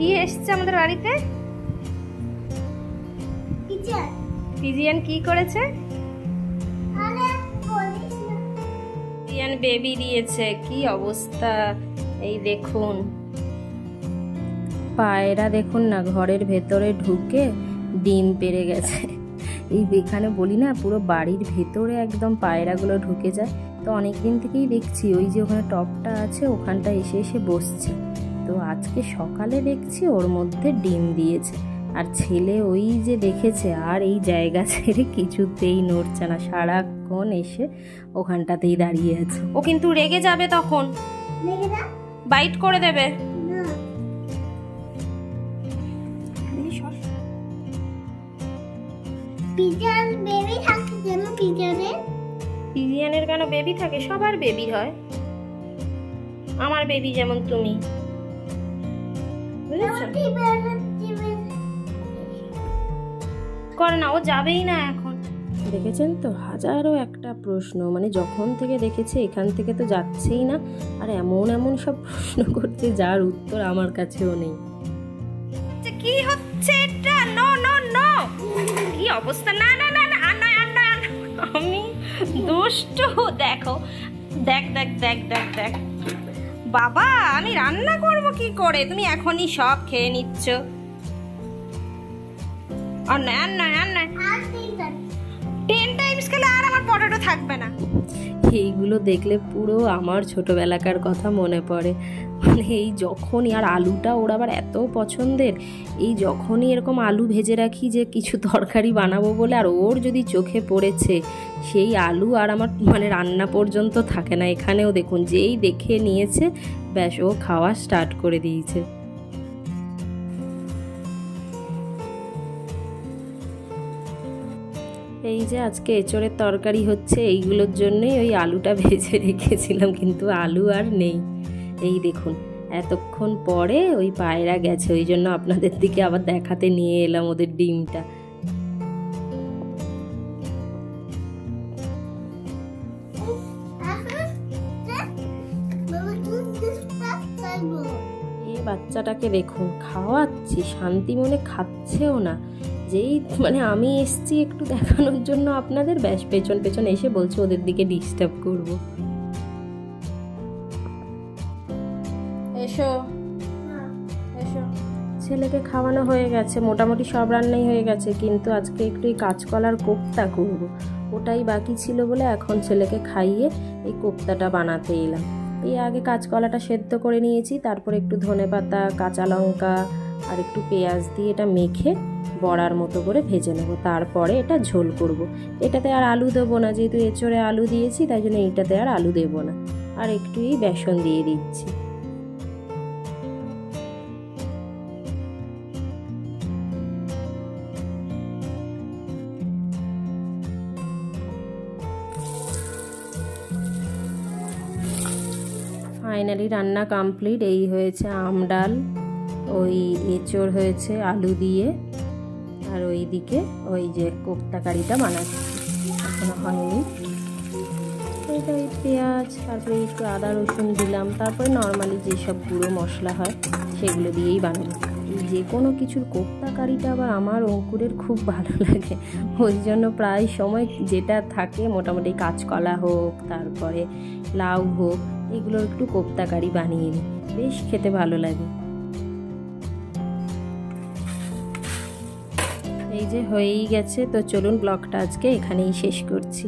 কি এসছে আমাদের বাড়িতে? পিজিয়ান কি করেছে? পিজিয়ান বেবি দিয়েছে। কি অবস্থা এই দেখুন। পায়রা দেখুন না ঘরের ভেতরে ঢুকে ডিম পেড়ে গেছে। এই এখানে বলি না পুরো বাড়ির ভেতরে একদম পায়রাগুলো ঢুকে যায়। তো অনেকদিন থেকেই দেখছি ওই যে ওখানে টপটা আছে ওখানটা এসে এসে বসছে। তো আজকে সকালে দেখছি ওর মধ্যে ডিম দিয়েছে। আর ছেলে ওই যে দেখেছে আর এই জায়গা ছেড়ে কিছুতেই নড়ছে না, সারাক্ষণ এসে ওখানটাতেই দাঁড়িয়ে আছে। ও কিন্তু রেগে যাবে, তখন বাইট করে দেবে। পিজিয়ানের কেন বেবি থাকে? সবার বেবি হয়, আমার বেবি যেমন তুমি, বুঝেছো? করে না, ও যাবেই না এখন। দেখেছেন তো হাজারো একটা প্রশ্ন, মানে যখন থেকে দেখেছে এখান থেকে তো যাচ্ছেই না। আর এমন এমন সব প্রশ্ন করছে যার উত্তর আমার কাছেও নেই। কি হচ্ছে এটা? নো নো নো, কি অবস্থা! না না না না, আমি দুষ্টু। দেখো, দেখ দেখ দেখ দেখ দেখ বাবা, আমি রান্না করব কি করে? তুমি এখনই সব খেয়ে নিচ্ছ। আর না আর না আর না, 10 টাইমস খেলে আর আমার পটেটো থাকবে না। এইগুলো দেখলে পুরো আমার ছোটবেলাকার কথা মনে পড়ে। মানে এই যখনই, আর আলুটা ওর আবার এত পছন্দের, এই যখনই এরকম আলু ভেজে রাখি যে কিছু তরকারি বানাবো বলে, আর ওর যদি চোখে পড়েছে সেই আলু আর আমার মানে রান্না পর্যন্ত থাকে না। এখানেও দেখুন যেই দেখে নিয়েছে ব্যাস ও খাওয়া স্টার্ট করে দিয়েছে। এই যে আজকে এঁচোড়ের তরকারি হচ্ছে, এইগুলোর জন্যই ওই আলুটা ভেজে রেখেছিলাম, কিন্তু আলু আর নেই। এই দেখুন এতক্ষণ পরে ওই পায়রা গেছে, ওই জন্য আপনাদের দিকে আবার দেখাতে নিয়ে এলাম ওদের ডিমটা। এই বাচ্চাটাকে দেখুন খাওয়াচ্ছি, শান্তি মনে খাচ্ছেও না। যেই মানে আমি এসছি একটু দেখানোর জন্য আপনাদের, ব্যাস পেছন পেছন এসে বলছে ওদের দিকে ডিস্টার্ব করব। এসো এসো। ছেলেকে খাওয়ানো হয়ে গেছে, মোটামুটি সব রান্নাই হয়ে গেছে, কিন্তু আজকে একটু এই কাঁচকলার কোপ্তা করব, ওটাই বাকি ছিল বলে এখন ছেলেকে খাইয়ে এই কোপ্তাটা বানাতে এলাম। এই আগে কাঁচকলাটা সেদ্ধ করে নিয়েছি, তারপরে একটু ধনেপাতা, কাঁচা লঙ্কা আর একটু পেঁয়াজ দিয়ে এটা মেখে বড়ার মতো করে ভেজে নেব, তারপরে এটা ঝোল করব। এটাতে আর আলু দেবো না, যেহেতু এঁচোড়ে আলু দিয়েছি তাই জন্য এইটাতে আর আলু দেবো না, আর একটুই বেসন দিয়ে দিচ্ছি। ফাইনালি রান্না কমপ্লিট। এই হয়েছে আম ডাল, ওই এঁচোড় হয়েছে আলু দিয়ে, আর ওই দিকে ওই যে কোপ্তা কারিটা বানাচ্ছি, এখনো হয়নি। ওইটা ওই পেঁয়াজ, তারপরে একটু আদা রসুন দিলাম, তারপরে নর্মালি যেসব গুঁড়ো মশলা হয় সেগুলো দিয়েই বানাবো। এই যে কোনো কিছুর কোপ্তা কারিটা আবার আমার অঙ্কুরের খুব ভালো লাগে, ওই জন্য প্রায় সময় যেটা থাকে মোটামুটি কাঁচকলা হোক তারপরে লাউ হোক এগুলোর একটু কোপ্তা কারি বানিয়ে নিই, বেশ খেতে ভালো লাগে। এই যে হয়েই গেছে, তো চলুন ব্লগটা আজকে এখানেই শেষ করছি।